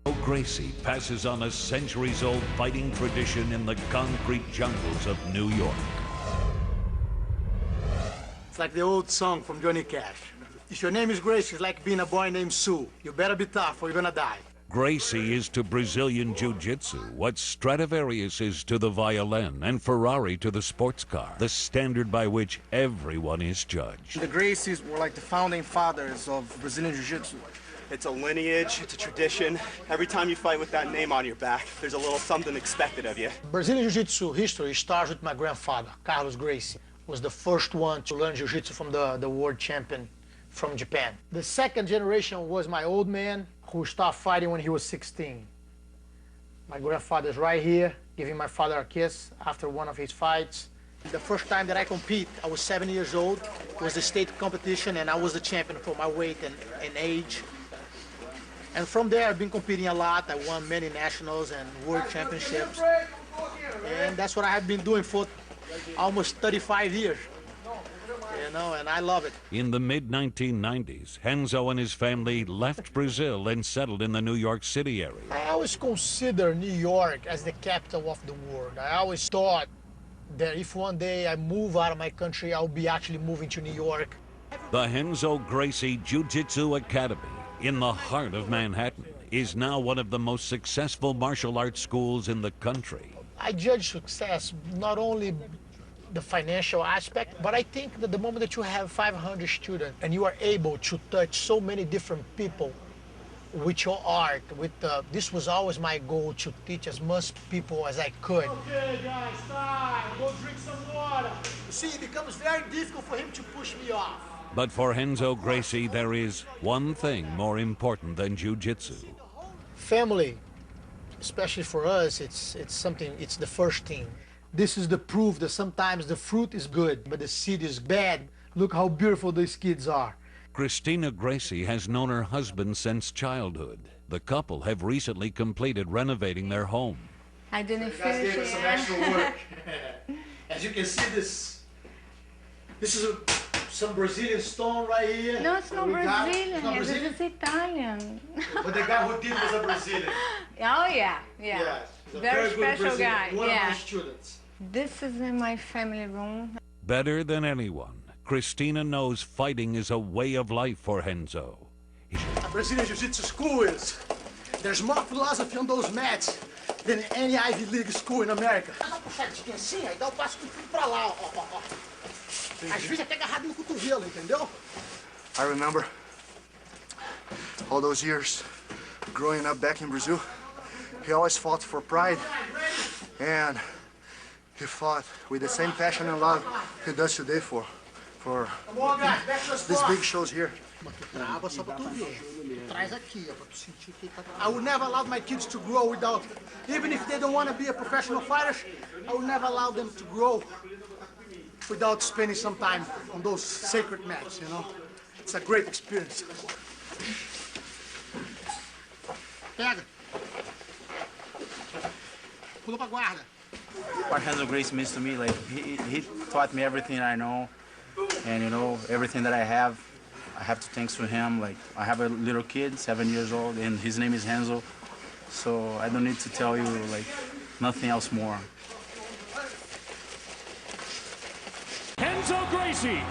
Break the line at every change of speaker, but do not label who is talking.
Gracie passes on a centuries-old fighting tradition in the concrete jungles of New York.
It's like the old song from Johnny Cash. If your name is Gracie, it's like being a boy named Sue. You better be tough or you're gonna die.
Gracie is to Brazilian Jiu-Jitsu what Stradivarius is to the violin and Ferrari to the sports car, the standard by which everyone is judged.
The Gracies were like the founding fathers of Brazilian Jiu-Jitsu.
It's a lineage, it's a tradition. Every time you fight with that name on your back, there's a little something expected of you.
Brazilian Jiu-Jitsu history starts with my grandfather, Carlos Gracie. Was the first one to learn Jiu-Jitsu from the world champion from Japan. The second generation was my old man, who started fighting when he was 16. My grandfather's right here, giving my father a kiss after one of his fights. The first time that I compete, I was 7 years old. It was the state competition, and I was the champion for my weight and age. And from there, I've been competing a lot. I won many nationals and world championships. And that's what I have been doing for almost 35 years. You know, and I love it.
In the mid-1990s, Renzo and his family left Brazil and settled in the New York City area.
I always consider New York as the capital of the world. I always thought that if one day I move out of my country, I'll be actually moving to New York.
The Renzo Gracie Jiu-Jitsu Academy, in the heart of Manhattan, is now one of the most successful martial arts schools in the country.
I judge success not only the financial aspect, but I think that the moment that you have 500 students and you are able to touch so many different people with your art, this was always my goal, to teach as much people as I could. Okay, guys, time. Go drink some water. You see, it becomes very difficult for him to push me off.
But for Renzo Gracie, there is one thing more important than jiu-jitsu.
Family, especially for us, it's the first thing. This is the proof that sometimes the fruit is good, but the seed is bad. Look how beautiful these kids are.
Christina Gracie has known her husband since childhood. The couple have recently completed renovating their home.
I didn't
You guys
finish
gave us some
it.
extra work. As you can see, this is some Brazilian stone right here.
No, it's not
It's not
Brazilian.
Brazilian?
It's Italian.
But the guy who did was a Brazilian.
Oh, yeah.
Yes, he's a
Very
good
special
Brazilian,
guy,
one of
yeah.
my students.
This is in my family room.
Better than anyone, Christina knows fighting is a way of life for Renzo.
A Brazilian Jiu-Jitsu school there's more philosophy on those mats than any Ivy League school in America. Dá uma puxadinha assim, aí dá o passo tudo pra lá, ó. Às vezes até agarrado no cotovelo, entendeu?
I remember all those years growing up back in Brazil. He always fought for pride, and he fought with the same passion and love he does today for these big shows here.
Trava só pra tu ver. Traz aqui, ó, pra tu sentir que tá. I would never allow my kids to grow without, even if they don't want to be a professional fighters, I would never allow them to grow without spending some time on those sacred mats, you know? It's a great experience. Pega. Pula pra guarda.
What Renzo Gracie means to me, like he taught me everything I know, and you know, everything that I have to thanks to him. Like I have a little kid, 7 years old, and his name is Renzo, so I don't need to tell you like nothing else more.
Renzo Gracie.